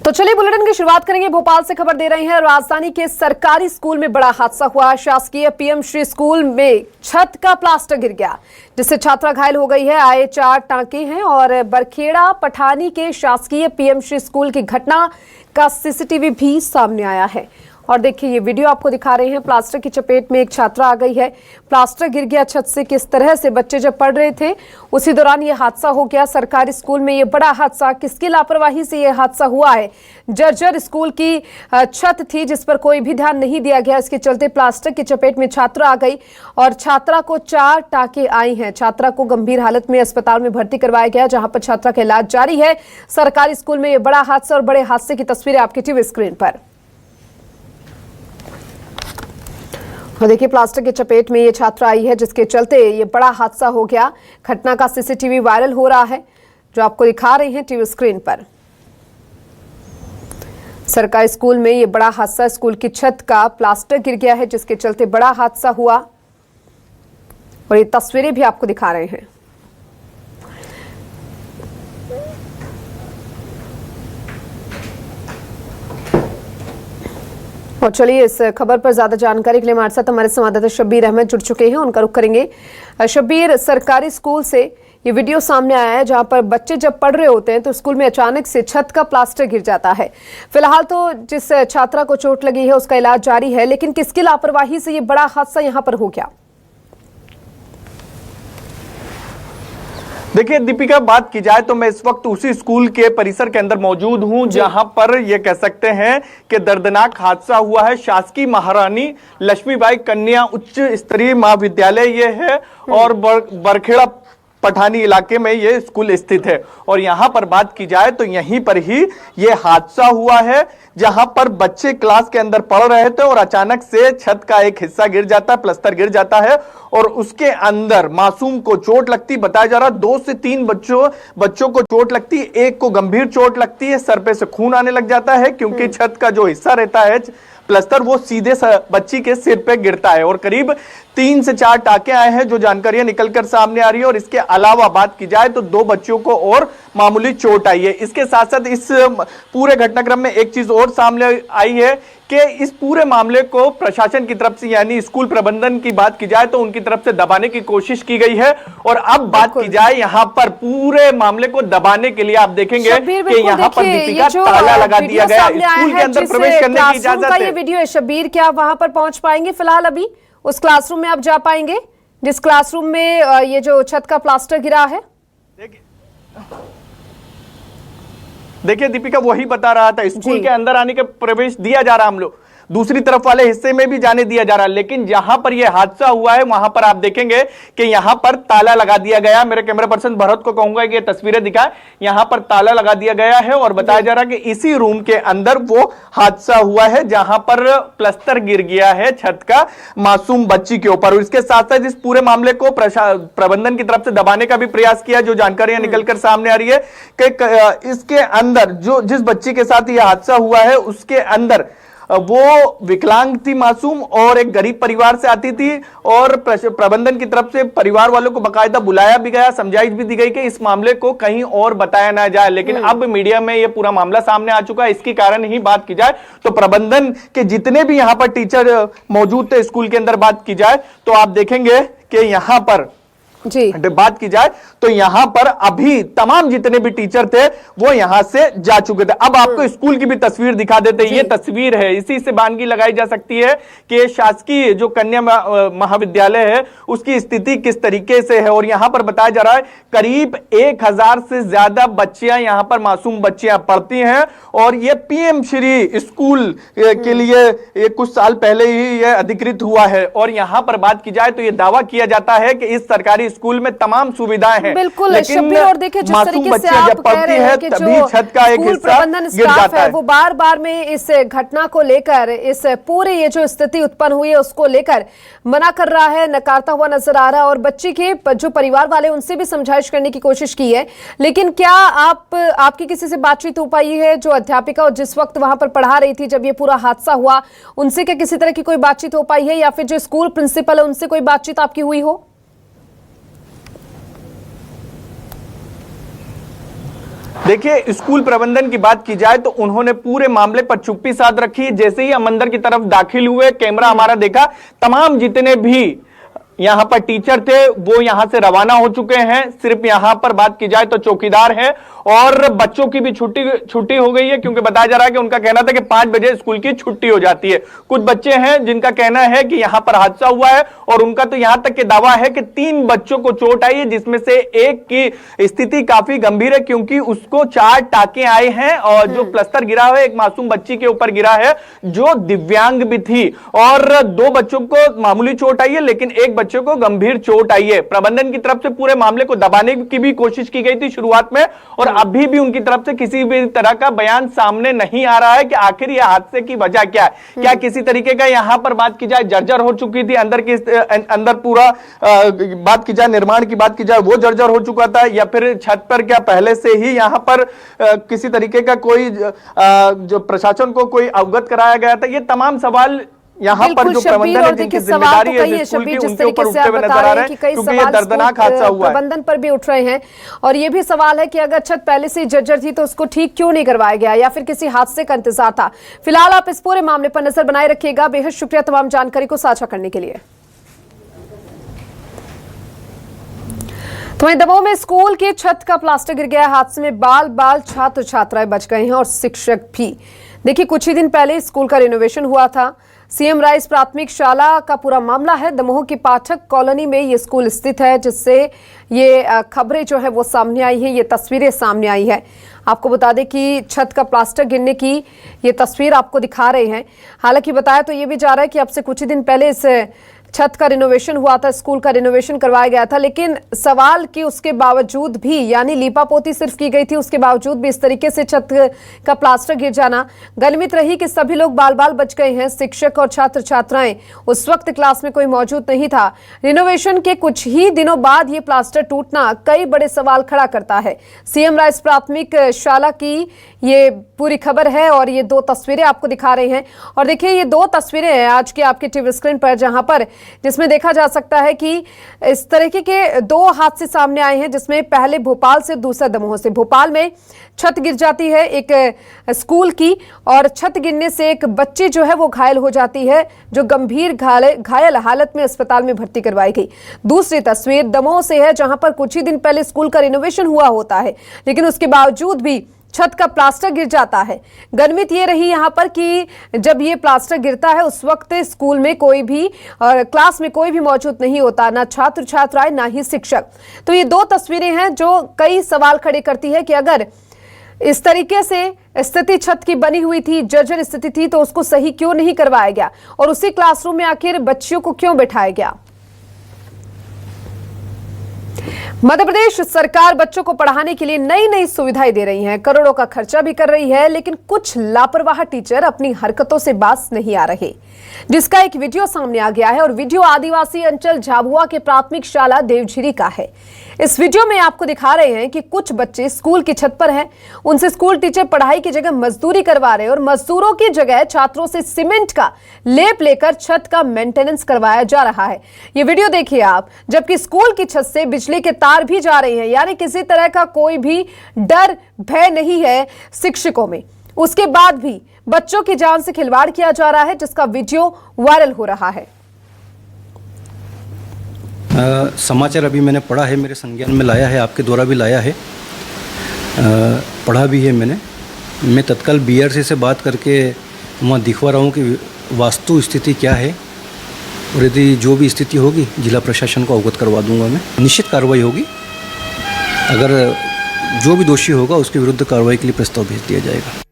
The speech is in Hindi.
तो चलिए बुलेटिन की शुरुआत करेंगे। भोपाल से खबर दे रहे हैं। राजधानी के सरकारी स्कूल में बड़ा हादसा हुआ। शासकीय पीएम श्री स्कूल में छत का प्लास्टर गिर गया, जिससे छात्रा घायल हो गई है। आए 4 टांके हैं और बरखेड़ा पठानी के शासकीय पीएम श्री स्कूल की घटना का सीसीटीवी भी सामने आया है। और देखिए ये वीडियो आपको दिखा रहे हैं। प्लास्टर की चपेट में एक छात्रा आ गई है। प्लास्टर गिर गया छत से। किस तरह से बच्चे जब पढ़ रहे थे उसी दौरान ये हादसा हो गया। सरकारी स्कूल में ये बड़ा हादसा, किसकी लापरवाही से ये हादसा हुआ है। जर्जर स्कूल की छत थी जिस पर कोई भी ध्यान नहीं दिया गया। इसके चलते प्लास्टर की चपेट में छात्रा आ गई और छात्रा को 4 टांके आए हैं। छात्रा को गंभीर हालत में अस्पताल में भर्ती करवाया गया, जहां पर छात्रा का इलाज जारी है। सरकारी स्कूल में ये बड़ा हादसा और बड़े हादसे की तस्वीरें आपकी टीवी स्क्रीन पर। और देखिए प्लास्टर की चपेट में ये छात्रा आई है, जिसके चलते ये बड़ा हादसा हो गया। घटना का सीसीटीवी वायरल हो रहा है, जो आपको दिखा रहे हैं टीवी स्क्रीन पर। सरकारी स्कूल में ये बड़ा हादसा, स्कूल की छत का प्लास्टर गिर गया है, जिसके चलते बड़ा हादसा हुआ। और ये तस्वीरें भी आपको दिखा रहे हैं। और चलिए इस खबर पर ज्यादा जानकारी के लिए हमारे साथ हमारे संवाददाता शब्बीर अहमद जुड़ चुके हैं, उनका रुख करेंगे। शब्बीर, सरकारी स्कूल से ये वीडियो सामने आया है जहां पर बच्चे जब पढ़ रहे होते हैं तो स्कूल में अचानक से छत का प्लास्टर गिर जाता है। फिलहाल तो जिस छात्रा को चोट लगी है उसका इलाज जारी है, लेकिन किसकी लापरवाही से ये बड़ा हादसा यहां पर हो गया? देखिए दीपिका, बात की जाए तो मैं इस वक्त उसी स्कूल के परिसर के अंदर मौजूद हूं जहां पर यह कह सकते हैं कि दर्दनाक हादसा हुआ है। शासकीय महारानी लक्ष्मीबाई कन्या उच्च स्तरीय महाविद्यालय ये है और बरखेड़ा पठानी इलाके में ये स्कूल स्थित है। और यहां पर बात की जाए तो यहीं पर ही ये हादसा हुआ है, जहां पर बच्चे क्लास के अंदर पढ़ रहे थे और अचानक से छत का एक हिस्सा गिर जाता है, प्लास्टर गिर जाता है और उसके अंदर मासूम को चोट लगती। बताया जा रहा 2 से 3 बच्चों को चोट लगती, एक को गंभीर चोट लगती है, सर पे से खून आने लग जाता है, क्योंकि छत का जो हिस्सा रहता है प्लास्टर वो सीधे बच्ची के सिर पे गिरता है। और करीब 3 से 4 टाके आए हैं, जो जानकारियां निकलकर सामने आ रही है। और इसके अलावा बात की जाए तो 2 बच्चों को और मामूली चोट आई है। इसके साथ साथ इस पूरे घटनाक्रम में एक चीज और सामने आई है कि इस पूरे मामले को प्रशासन की तरफ से, यानी स्कूल प्रबंधन की बात की जाए तो उनकी तरफ से दबाने की कोशिश की गई है। और अब बात की जाए यहाँ पर पूरे मामले को दबाने के लिए आप देखेंगे कि यहाँ पर दीपिका ताला लगा दिया गया। स्कूल के अंदर प्रवेश करने की इजाजत है। ये वीडियो है शब्बीर, क्या आप वहां पर पहुंच पाएंगे? फिलहाल अभी उस क्लासरूम में आप जा पाएंगे जिस क्लासरूम में ये जो छत का प्लास्टर गिरा है? देखिए दीपिका, वही बता रहा था, स्कूल के अंदर आने का प्रवेश दिया जा रहा, हम लोग दूसरी तरफ वाले हिस्से में भी जाने दिया जा रहा, लेकिन जहां पर यह हादसा हुआ है वहां पर आप देखेंगे कि यहां पर ताला लगा दिया गया। मेरे कैमरा पर्सन भरत को कहूंगा कि ये तस्वीरें दिखाए। यहां पर ताला लगा दिया गया है और बताया जा रहा है कि इसी रूम के अंदर वो हादसा हुआ है जहां पर प्लास्टर गिर गया है छत का मासूम बच्ची के ऊपर। इसके साथ साथ इस पूरे मामले को प्रबंधन की तरफ से दबाने का भी प्रयास किया, जो जानकारियां निकलकर सामने आ रही है कि इसके अंदर जो जिस बच्ची के साथ यह हादसा हुआ है उसके अंदर वो विकलांग थी मासूम और एक गरीब परिवार से आती थी। और प्रबंधन की तरफ से परिवार वालों को बाकायदा बुलाया भी गया, समझाइश भी दी गई कि इस मामले को कहीं और बताया ना जाए, लेकिन अब मीडिया में ये पूरा मामला सामने आ चुका है। इसके कारण ही बात की जाए तो प्रबंधन के जितने भी यहां पर टीचर मौजूद थे स्कूल के अंदर, बात की जाए तो आप देखेंगे कि यहां पर जी बात की जाए तो यहां पर अभी तमाम जितने भी टीचर थे वो यहां से जा चुके थे। अब आपको स्कूल की भी तस्वीर दिखा देते हैं। ये तस्वीर है, इसी से बानगी लगाई जा सकती है कि शासकीय जो कन्या महाविद्यालय है उसकी स्थिति किस तरीके से है। और यहां पर बताया जा रहा है करीब 1000 से ज्यादा बच्चियां यहां पर मासूम बच्चियां पढ़ती हैं। और ये पीएम श्री स्कूल के लिए ये कुछ साल पहले ही ये अधिकृत हुआ है। और यहां पर बात की जाए तो ये दावा किया जाता है कि इस सरकारी स्कूल में तमाम सुविधाएं हैं, बिल्कुल शब्बीर। और देखिए जिस तरीके से आप कह रहे हैं कि जो छत का एक स्कूल प्रबंधन स्टाफ है वो बार बार में इस घटना को लेकर, इस पूरे ये जो स्थिति उत्पन्न हुई है उसको लेकर मना कर रहा है, नकारता हुआ नजर आ रहा है। और बच्ची के जो परिवार वाले उनसे भी समझाइश करने की कोशिश की है, लेकिन क्या आपकी किसी से बातचीत हो पाई है? जो अध्यापिका और जिस वक्त वहां पर पढ़ा रही थी जब ये पूरा हादसा हुआ, उनसे क्या किसी तरह की कोई बातचीत हो पाई है, या फिर जो स्कूल प्रिंसिपल है उनसे कोई बातचीत आपकी हुई हो? देखिए, स्कूल प्रबंधन की बात की जाए तो उन्होंने पूरे मामले पर चुप्पी साध रखी। जैसे ही हम अंदर की तरफ दाखिल हुए, कैमरा हमारा देखा, तमाम जितने भी यहां पर टीचर थे वो यहां से रवाना हो चुके हैं। सिर्फ यहां पर बात की जाए तो चौकीदार है और बच्चों की भी छुट्टी हो गई है, क्योंकि बताया जा रहा है कि उनका कहना था कि 5 बजे स्कूल की छुट्टी हो जाती है। कुछ बच्चे हैं जिनका कहना है कि यहां पर हादसा हुआ है और उनका तो यहां तक के दावा है कि 3 बच्चों को चोट आई है, जिसमें से एक की स्थिति काफी गंभीर है, क्योंकि उसको 4 टाके आए हैं और जो प्लास्टर गिरा हुआ है एक मासूम बच्ची के ऊपर गिरा है जो दिव्यांग भी थी, और 2 बच्चों को मामूली चोट आई है, लेकिन एक बच्चे को गंभीर चोट आई है। प्रबंधन की तरफ से पूरे मामले को दबाने की भी कोशिश की गई थी शुरुआत में, और अभी भी उनकी तरफ से किसी भी तरह का बयान सामने नहीं आ रहा है कि आखिर यह हादसे की वजह क्या है। क्या किसी तरीके का यहां पर बात की जाए जर्जर हो चुकी थी अंदर पूरा बात की जाए, निर्माण की बात की जाए, वो जर्जर हो चुका था, या फिर छत पर क्या पहले से ही यहां पर किसी तरीके का कोई जो प्रशासन को कोई अवगत कराया गया था। ये तमाम सवाल यहाँ पर जो प्रबंधन है, जिनकी जिम्मेदारी है स्कूल की, उनके ऊपर उठते हुए नजर आ रहे हैं, क्योंकि ये दर्दनाक हादसा हुआ है। प्रबंधन पर भी उठ रहे हैं और ये भी सवाल है कि अगर छत पहले से जर्जर थी तो उसको ठीक क्यों नहीं करवाया गया, या फिर किसी हादसे का इंतजार था। फिलहाल आप इस पूरे मामले पर नजर बनाए रखिएगा। बेहद शुक्रिया तमाम जानकारी को साझा करने के लिए। तो वहीं दमोह में स्कूल की छत का प्लास्टर गिर गया। हादसे में बाल छात्र छात्राएं बच गए हैं और शिक्षक भी। देखिए, कुछ ही दिन पहले स्कूल का रिनोवेशन हुआ था। सीएम राइस प्राथमिक शाला का पूरा मामला है। दमोह की पाठक कॉलोनी में ये स्कूल स्थित है, जिससे ये खबरें जो है वो सामने आई है, ये तस्वीरें सामने आई है। आपको बता दें कि छत का प्लास्टर गिरने की ये तस्वीर आपको दिखा रहे हैं। हालांकि बताया तो ये भी जा रहा है कि अब से कुछ ही दिन पहले इस छत का रिनोवेशन हुआ था, स्कूल का रिनोवेशन करवाया गया था, लेकिन सवाल कि उसके बावजूद भी, यानी लीपापोती सिर्फ की गई थी, उसके बावजूद भी इस तरीके से छत का प्लास्टर गिर जाना गलमित रही कि सभी लोग बाल बच गए हैं। शिक्षक और छात्र छात्राएं उस वक्त क्लास में कोई मौजूद नहीं था। रिनोवेशन के कुछ ही दिनों बाद ये प्लास्टर टूटना कई बड़े सवाल खड़ा करता है। सीएम राइस प्राथमिक शाला की ये पूरी खबर है और ये 2 तस्वीरें आपको दिखा रहे हैं। और देखिए, ये 2 तस्वीरें हैं आज की आपके टीवी स्क्रीन पर, जहां पर जिसमें देखा जा सकता है कि इस तरीके के 2 हादसे सामने आए हैं, जिसमें पहले भोपाल से, दूसरा दमोह से। भोपाल में छत गिर जाती है एक स्कूल की, और छत गिरने से एक बच्ची जो है वो घायल हो जाती है, जो गंभीर घायल हालत में अस्पताल में भर्ती करवाई गई। दूसरी तस्वीर दमोह से है, जहां पर कुछ ही दिन पहले स्कूल का रिनोवेशन हुआ होता है, लेकिन उसके बावजूद भी छत का प्लास्टर गिर जाता है। गलमित ये रही यहाँ पर कि जब ये प्लास्टर गिरता है उस वक्त स्कूल में कोई भी और क्लास में कोई भी मौजूद नहीं होता, ना छात्र छात्राएं ना ही शिक्षक। तो ये 2 तस्वीरें हैं जो कई सवाल खड़े करती है कि अगर इस तरीके से स्थिति छत की बनी हुई थी, जर्जर स्थिति थी, तो उसको सही क्यों नहीं करवाया गया और उसी क्लासरूम में आखिर बच्चियों को क्यों बैठाया गया। मध्य प्रदेश सरकार बच्चों को पढ़ाने के लिए नई सुविधाएं दे रही है, करोड़ों का खर्चा भी कर रही है, लेकिन कुछ लापरवाह टीचर अपनी हरकतों से बाज नहीं आ रहे, जिसका एक वीडियो सामने आ गया है। और वीडियो आदिवासी अंचल झाबुआ के प्राथमिक शाला देवझिरी का है। इस वीडियो में आपको दिखा रहे हैं कि कुछ बच्चे स्कूल की छत पर हैं, उनसे स्कूल टीचर पढ़ाई की जगह मजदूरी करवा रहे हैं और मजदूरों की जगह छात्रों से सीमेंट का लेप लेकर छत का मेंटेनेंस करवाया जा रहा है। ये वीडियो देखिए आप, जबकि स्कूल की छत से बिजली के तार भी जा रहे हैं, यानी किसी तरह का कोई भी डर भय नहीं है शिक्षकों में। उसके बाद भी बच्चों की जान से खिलवाड़ किया जा रहा है, जिसका वीडियो वायरल हो रहा है। समाचार अभी मैंने पढ़ा है, मेरे संज्ञान में लाया है, आपके द्वारा भी लाया है, पढ़ा भी है मैंने। मैं तत्काल बीआरसी से बात करके वहाँ दिखवा रहा हूँ कि वास्तु स्थिति क्या है, और यदि जो भी स्थिति होगी जिला प्रशासन को अवगत करवा दूंगा मैं। निश्चित कार्रवाई होगी, अगर जो भी दोषी होगा उसके विरुद्ध कार्रवाई के लिए प्रस्ताव भेज दिया जाएगा।